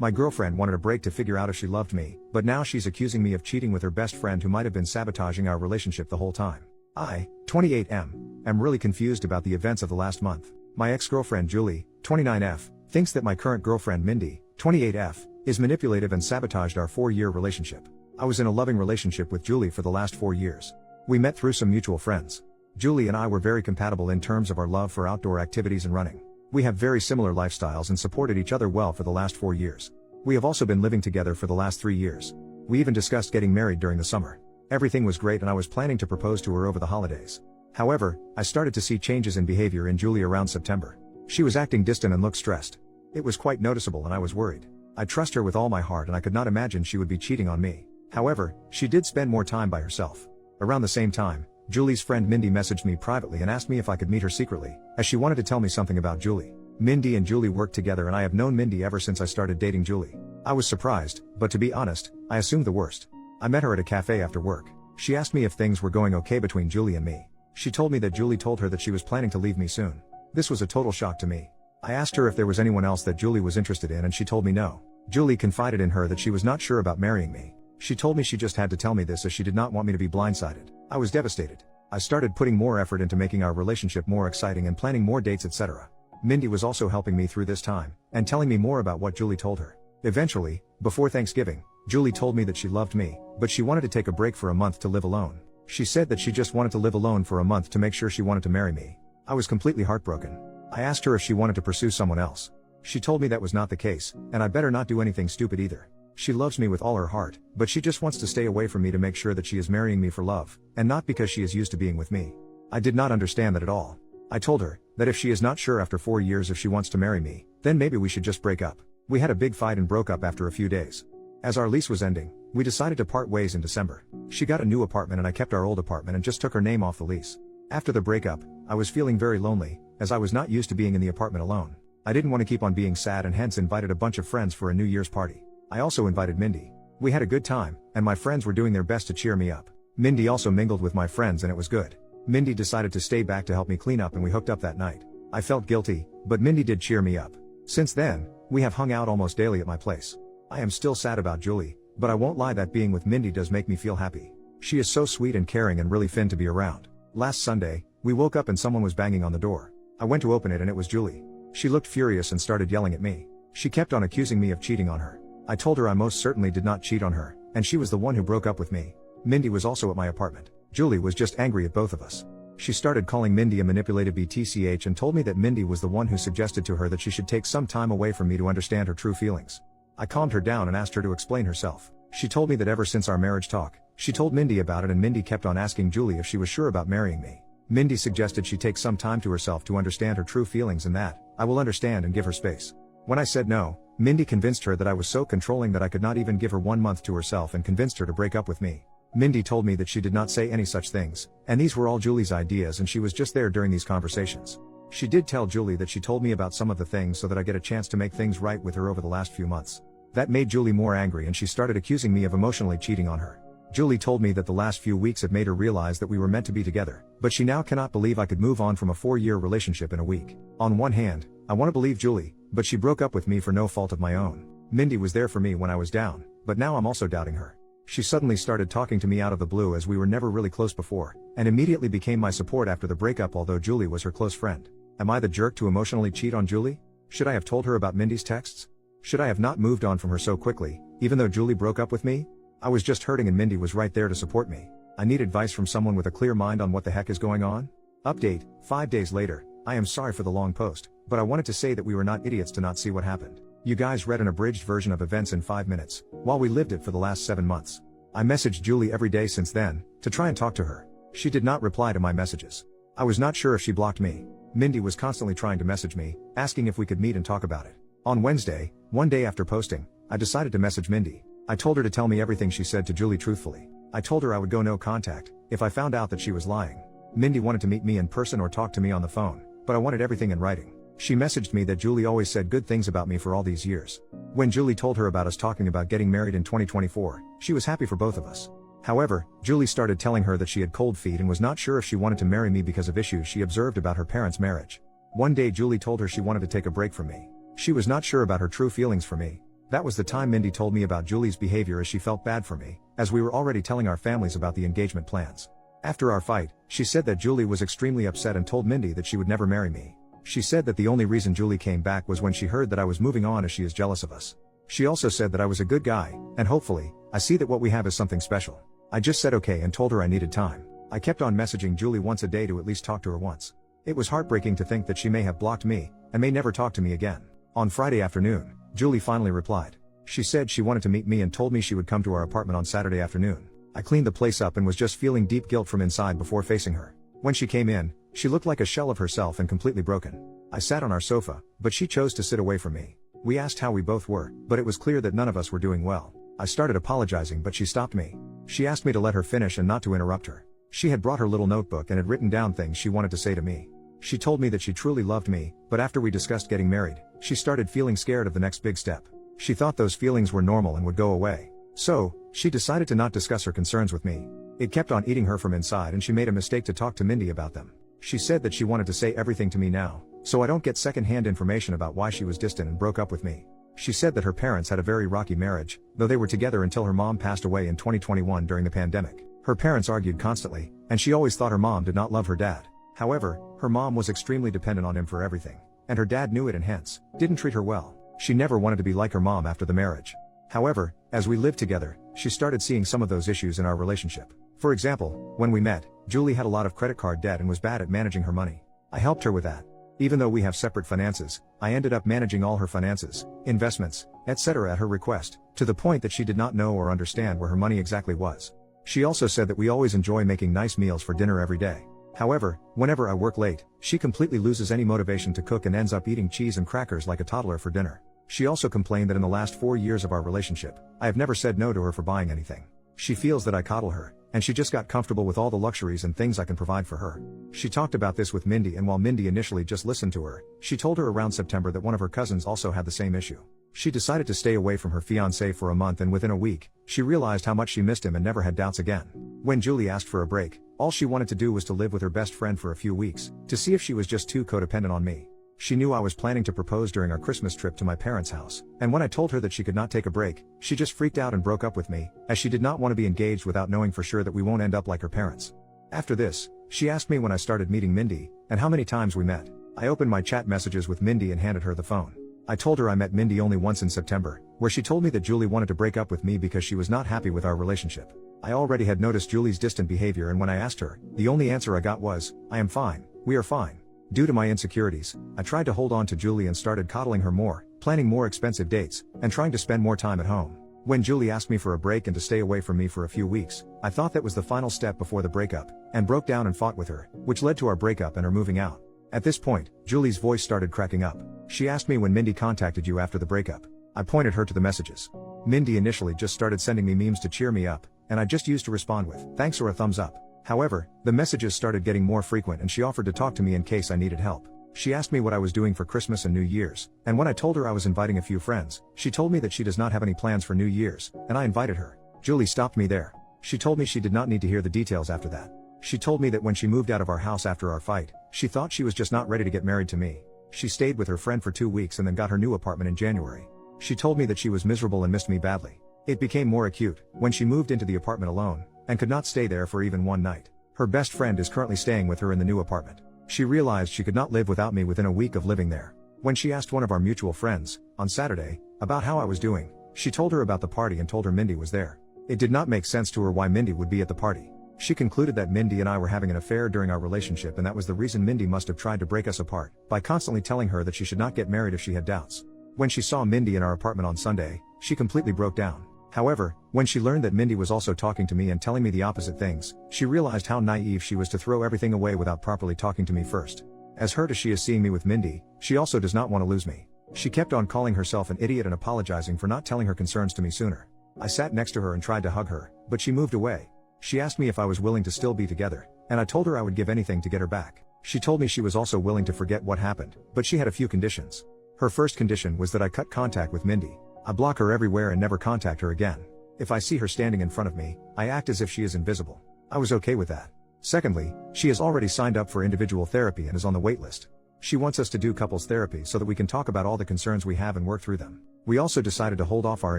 My girlfriend wanted a break to figure out if she loved me, but now she's accusing me of cheating with her best friend who might have been sabotaging our relationship the whole time. I, 28M, am really confused about the events of the last month. My ex-girlfriend Julie, 29F, thinks that my current girlfriend Mindy, 28F, is manipulative and sabotaged our 4-year relationship. I was in a loving relationship with Julie for the last 4 years. We met through some mutual friends. Julie and I were very compatible in terms of our love for outdoor activities and running. We have very similar lifestyles and supported each other well for the last 4 years. We have also been living together for the last 3 years. We even discussed getting married during the summer. Everything was great and I was planning to propose to her over the holidays. However, I started to see changes in behavior in Julie around September. She was acting distant and looked stressed. It was quite noticeable and I was worried. I trust her with all my heart and I could not imagine she would be cheating on me. However, she did spend more time by herself. Around the same time, Julie's friend Mindy messaged me privately and asked me if I could meet her secretly, as she wanted to tell me something about Julie. Mindy and Julie work together and I have known Mindy ever since I started dating Julie. I was surprised, but to be honest, I assumed the worst. I met her at a cafe after work. She asked me if things were going okay between Julie and me. She told me that Julie told her that she was planning to leave me soon. This was a total shock to me. I asked her if there was anyone else that Julie was interested in and she told me no. Julie confided in her that she was not sure about marrying me. She told me she just had to tell me this as she did not want me to be blindsided. I was devastated. I started putting more effort into making our relationship more exciting and planning more dates, etc. Mindy was also helping me through this time, and telling me more about what Julie told her. Eventually, before Thanksgiving, Julie told me that she loved me, but she wanted to take a break for a month to live alone. She said that she just wanted to live alone for a month to make sure she wanted to marry me. I was completely heartbroken. I asked her if she wanted to pursue someone else. She told me that was not the case, and I better not do anything stupid either. She loves me with all her heart, but she just wants to stay away from me to make sure that she is marrying me for love, and not because she is used to being with me. I did not understand that at all. I told her that if she is not sure after 4 years if she wants to marry me, then maybe we should just break up. We had a big fight and broke up after a few days. As our lease was ending, we decided to part ways in December. She got a new apartment and I kept our old apartment and just took her name off the lease. After the breakup, I was feeling very lonely, as I was not used to being in the apartment alone. I didn't want to keep on being sad and hence invited a bunch of friends for a New Year's party. I also invited Mindy. We had a good time, and my friends were doing their best to cheer me up. Mindy also mingled with my friends and it was good. Mindy decided to stay back to help me clean up and we hooked up that night. I felt guilty, but Mindy did cheer me up. Since then, we have hung out almost daily at my place. I am still sad about Julie, but I won't lie that being with Mindy does make me feel happy. She is so sweet and caring and really fun to be around. Last Sunday, we woke up and someone was banging on the door. I went to open it and it was Julie. She looked furious and started yelling at me. She kept on accusing me of cheating on her. I told her I most certainly did not cheat on her, and she was the one who broke up with me. Mindy was also at my apartment. Julie was just angry at both of us. She started calling Mindy a manipulative BTCH and told me that Mindy was the one who suggested to her that she should take some time away from me to understand her true feelings. I calmed her down and asked her to explain herself. She told me that ever since our marriage talk, she told Mindy about it and Mindy kept on asking Julie if she was sure about marrying me. Mindy suggested she take some time to herself to understand her true feelings and that I will understand and give her space. When I said no, Mindy convinced her that I was so controlling that I could not even give her 1 month to herself and convinced her to break up with me. Mindy told me that she did not say any such things, and these were all Julie's ideas and she was just there during these conversations. She did tell Julie that she told me about some of the things so that I get a chance to make things right with her over the last few months. That made Julie more angry and she started accusing me of emotionally cheating on her. Julie told me that the last few weeks had made her realize that we were meant to be together, but she now cannot believe I could move on from a 4-year relationship in a week. On one hand, I want to believe Julie, but she broke up with me for no fault of my own. Mindy was there for me when I was down, but now I'm also doubting her. She suddenly started talking to me out of the blue as we were never really close before, and immediately became my support after the breakup although Julie was her close friend. Am I the jerk to emotionally cheat on Julie? Should I have told her about Mindy's texts? Should I have not moved on from her so quickly, even though Julie broke up with me? I was just hurting and Mindy was right there to support me. I need advice from someone with a clear mind on what the heck is going on. Update, 5 days later. I am sorry for the long post, but I wanted to say that we were not idiots to not see what happened. You guys read an abridged version of events in 5 minutes, while we lived it for the last 7 months. I messaged Julie every day since then, to try and talk to her. She did not reply to my messages. I was not sure if she blocked me. Mindy was constantly trying to message me, asking if we could meet and talk about it. On Wednesday, one day after posting, I decided to message Mindy. I told her to tell me everything she said to Julie truthfully. I told her I would go no contact, if I found out that she was lying. Mindy wanted to meet me in person or talk to me on the phone, but I wanted everything in writing. She messaged me that Julie always said good things about me for all these years. When Julie told her about us talking about getting married in 2024, she was happy for both of us. However, Julie started telling her that she had cold feet and was not sure if she wanted to marry me because of issues she observed about her parents' marriage. One day Julie told her she wanted to take a break from me. She was not sure about her true feelings for me. That was the time Mindy told me about Julie's behavior as she felt bad for me, as we were already telling our families about the engagement plans. After our fight, she said that Julie was extremely upset and told Mindy that she would never marry me. She said that the only reason Julie came back was when she heard that I was moving on as she is jealous of us. She also said that I was a good guy, and hopefully, I see that what we have is something special. I just said okay and told her I needed time. I kept on messaging Julie once a day to at least talk to her once. It was heartbreaking to think that she may have blocked me, and may never talk to me again. On Friday afternoon, Julie finally replied. She said she wanted to meet me and told me she would come to our apartment on Saturday afternoon. I cleaned the place up and was just feeling deep guilt from inside before facing her. When she came in, she looked like a shell of herself and completely broken. I sat on our sofa, but she chose to sit away from me. We asked how we both were, but it was clear that none of us were doing well. I started apologizing, but she stopped me. She asked me to let her finish and not to interrupt her. She had brought her little notebook and had written down things she wanted to say to me. She told me that she truly loved me, but after we discussed getting married, she started feeling scared of the next big step. She thought those feelings were normal and would go away. So, she decided to not discuss her concerns with me. It kept on eating her from inside and she made a mistake to talk to Mindy about them. She said that she wanted to say everything to me now, so I don't get second-hand information about why she was distant and broke up with me. She said that her parents had a very rocky marriage, though they were together until her mom passed away in 2021 during the pandemic. Her parents argued constantly, and she always thought her mom did not love her dad. However, her mom was extremely dependent on him for everything, and her dad knew it and hence, didn't treat her well. She never wanted to be like her mom after the marriage. However, as we lived together, she started seeing some of those issues in our relationship. For example, when we met, Julie had a lot of credit card debt and was bad at managing her money. I helped her with that. Even though we have separate finances, I ended up managing all her finances, investments, etc. at her request, to the point that she did not know or understand where her money exactly was. She also said that we always enjoy making nice meals for dinner every day. However, whenever I work late, she completely loses any motivation to cook and ends up eating cheese and crackers like a toddler for dinner. She also complained that in the last 4 years of our relationship, I have never said no to her for buying anything. She feels that I coddle her, and she just got comfortable with all the luxuries and things I can provide for her. She talked about this with Mindy, and while Mindy initially just listened to her, she told her around September that one of her cousins also had the same issue. She decided to stay away from her fiancé for a month, and within a week, she realized how much she missed him and never had doubts again. When Julie asked for a break, all she wanted to do was to live with her best friend for a few weeks, to see if she was just too codependent on me. She knew I was planning to propose during our Christmas trip to my parents' house, and when I told her that she could not take a break, she just freaked out and broke up with me, as she did not want to be engaged without knowing for sure that we won't end up like her parents. After this, she asked me when I started meeting Mindy, and how many times we met. I opened my chat messages with Mindy and handed her the phone. I told her I met Mindy only once in September, where she told me that Julie wanted to break up with me because she was not happy with our relationship. I already had noticed Julie's distant behavior, and when I asked her, the only answer I got was, "I am fine, we are fine." Due to my insecurities, I tried to hold on to Julie and started coddling her more, planning more expensive dates, and trying to spend more time at home. When Julie asked me for a break and to stay away from me for a few weeks, I thought that was the final step before the breakup, and broke down and fought with her, which led to our breakup and her moving out. At this point, Julie's voice started cracking up. She asked me when Mindy contacted you after the breakup. I pointed her to the messages. Mindy initially just started sending me memes to cheer me up, and I just used to respond with thanks or a thumbs up. However, the messages started getting more frequent and she offered to talk to me in case I needed help. She asked me what I was doing for Christmas and New Year's, and when I told her I was inviting a few friends, she told me that she does not have any plans for New Year's, and I invited her. Julie stopped me there. She told me she did not need to hear the details after that. She told me that when she moved out of our house after our fight, she thought she was just not ready to get married to me. She stayed with her friend for 2 weeks and then got her new apartment in January. She told me that she was miserable and missed me badly. It became more acute when she moved into the apartment alone, and could not stay there for even one night. Her best friend is currently staying with her in the new apartment. She realized she could not live without me within a week of living there. When she asked one of our mutual friends, on Saturday, about how I was doing, she told her about the party and told her Mindy was there. It did not make sense to her why Mindy would be at the party. She concluded that Mindy and I were having an affair during our relationship, and that was the reason Mindy must have tried to break us apart, by constantly telling her that she should not get married if she had doubts. When she saw Mindy in our apartment on Sunday, she completely broke down. However, when she learned that Mindy was also talking to me and telling me the opposite things, she realized how naive she was to throw everything away without properly talking to me first. As hurt as she is seeing me with Mindy, she also does not want to lose me. She kept on calling herself an idiot and apologizing for not telling her concerns to me sooner. I sat next to her and tried to hug her, but she moved away. She asked me if I was willing to still be together, and I told her I would give anything to get her back. She told me she was also willing to forget what happened, but she had a few conditions. Her first condition was that I cut contact with Mindy. I block her everywhere and never contact her again. If I see her standing in front of me, I act as if she is invisible. I was okay with that. Secondly, she has already signed up for individual therapy and is on the wait list. She wants us to do couples therapy so that we can talk about all the concerns we have and work through them. We also decided to hold off our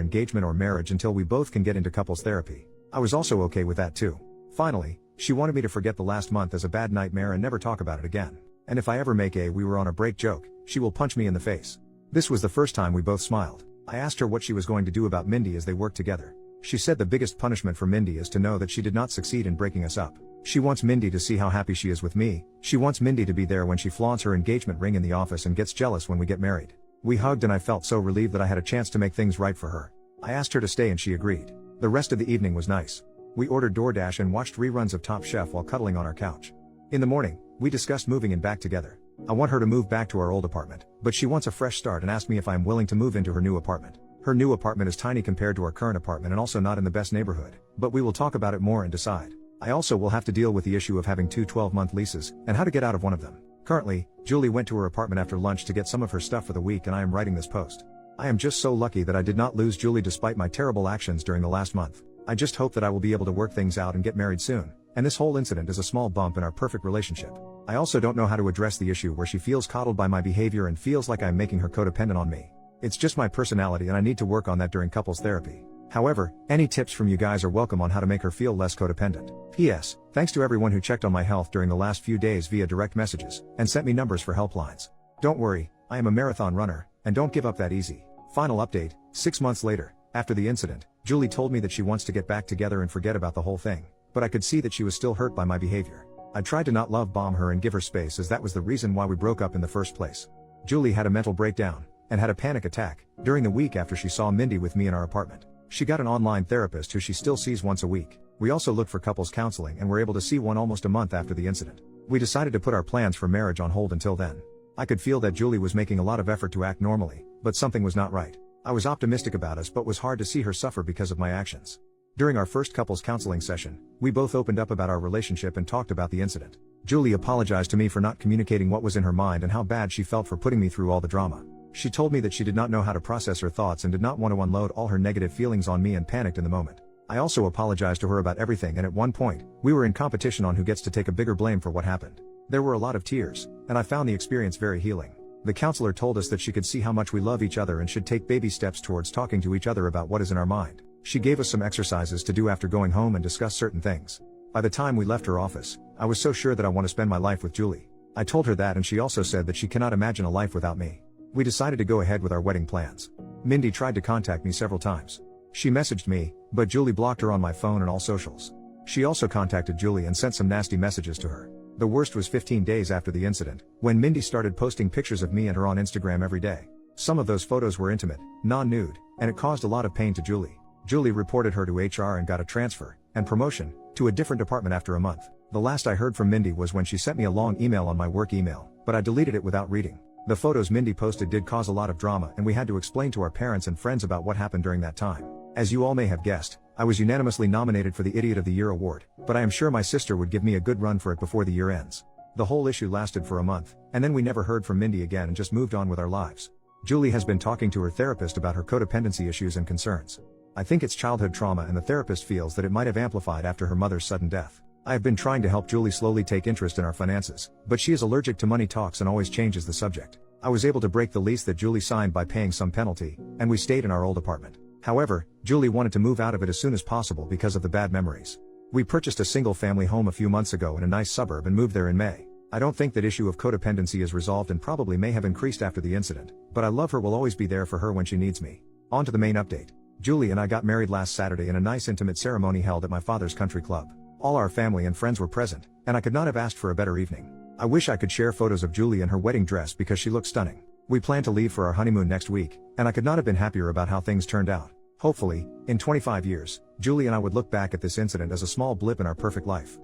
engagement or marriage until we both can get into couples therapy. I was also okay with that too. Finally, she wanted me to forget the last month as a bad nightmare and never talk about it again. And if I ever make a "we were on a break" joke, she will punch me in the face. This was the first time we both smiled. I asked her what she was going to do about Mindy as they worked together. She said the biggest punishment for Mindy is to know that she did not succeed in breaking us up. She wants Mindy to see how happy she is with me. She wants Mindy to be there when she flaunts her engagement ring in the office and gets jealous when we get married. We hugged and I felt so relieved that I had a chance to make things right for her. I asked her to stay and she agreed. The rest of the evening was nice. We ordered DoorDash and watched reruns of Top Chef while cuddling on our couch. In the morning, we discussed moving in back together. I want her to move back to our old apartment, but she wants a fresh start and asked me if I am willing to move into her new apartment. Her new apartment is tiny compared to our current apartment and also not in the best neighborhood, but we will talk about it more and decide. I also will have to deal with the issue of having two 12-month leases, and how to get out of one of them. Currently, Julie went to her apartment after lunch to get some of her stuff for the week and I am writing this post. I am just so lucky that I did not lose Julie despite my terrible actions during the last month. I just hope that I will be able to work things out and get married soon, and this whole incident is a small bump in our perfect relationship. I also don't know how to address the issue where she feels coddled by my behavior and feels like I'm making her codependent on me. It's just my personality and I need to work on that during couples therapy. However, any tips from you guys are welcome on how to make her feel less codependent. P.S. Thanks to everyone who checked on my health during the last few days via direct messages, and sent me numbers for helplines. Don't worry, I am a marathon runner, and don't give up that easy. Final update, 6 months later, after the incident, Julie told me that she wants to get back together and forget about the whole thing, but I could see that she was still hurt by my behavior. I tried to not love bomb her and give her space as that was the reason why we broke up in the first place. Julie had a mental breakdown, and had a panic attack, during the week after she saw Mindy with me in our apartment. She got an online therapist who she still sees once a week. We also looked for couples counseling and were able to see one almost a month after the incident. We decided to put our plans for marriage on hold until then. I could feel that Julie was making a lot of effort to act normally, but something was not right. I was optimistic about us but was hard to see her suffer because of my actions. During our first couples counseling session, we both opened up about our relationship and talked about the incident. Julie apologized to me for not communicating what was in her mind and how bad she felt for putting me through all the drama. She told me that she did not know how to process her thoughts and did not want to unload all her negative feelings on me and panicked in the moment. I also apologized to her about everything and at one point, we were in competition on who gets to take a bigger blame for what happened. There were a lot of tears, and I found the experience very healing. The counselor told us that she could see how much we love each other and should take baby steps towards talking to each other about what is in our mind. She gave us some exercises to do after going home and discuss certain things. By the time we left her office, I was so sure that I want to spend my life with Julie. I told her that and she also said that she cannot imagine a life without me. We decided to go ahead with our wedding plans. Mindy tried to contact me several times. She messaged me, but Julie blocked her on my phone and all socials. She also contacted Julie and sent some nasty messages to her. The worst was 15 days after the incident, when Mindy started posting pictures of me and her on Instagram every day. Some of those photos were intimate, non-nude, and it caused a lot of pain to Julie. Julie reported her to HR and got a transfer, and promotion, to a different department after a month. The last I heard from Mindy was when she sent me a long email on my work email, but I deleted it without reading. The photos Mindy posted did cause a lot of drama and we had to explain to our parents and friends about what happened during that time. As you all may have guessed, I was unanimously nominated for the Idiot of the Year award, but I am sure my sister would give me a good run for it before the year ends. The whole issue lasted for a month, and then we never heard from Mindy again and just moved on with our lives. Julie has been talking to her therapist about her codependency issues and concerns. I think it's childhood trauma and the therapist feels that it might have amplified after her mother's sudden death. I have been trying to help Julie slowly take interest in our finances, but she is allergic to money talks and always changes the subject. I was able to break the lease that Julie signed by paying some penalty, and we stayed in our old apartment. However, Julie wanted to move out of it as soon as possible because of the bad memories. We purchased a single-family home a few months ago in a nice suburb and moved there in May. I don't think that issue of codependency is resolved and probably may have increased after the incident, but I love her, will always be there for her when she needs me. On to the main update. Julie and I got married last Saturday in a nice intimate ceremony held at my father's country club. All our family and friends were present, and I could not have asked for a better evening. I wish I could share photos of Julie in her wedding dress because she looks stunning. We plan to leave for our honeymoon next week, and I could not have been happier about how things turned out. Hopefully, in 25 years, Julie and I would look back at this incident as a small blip in our perfect life.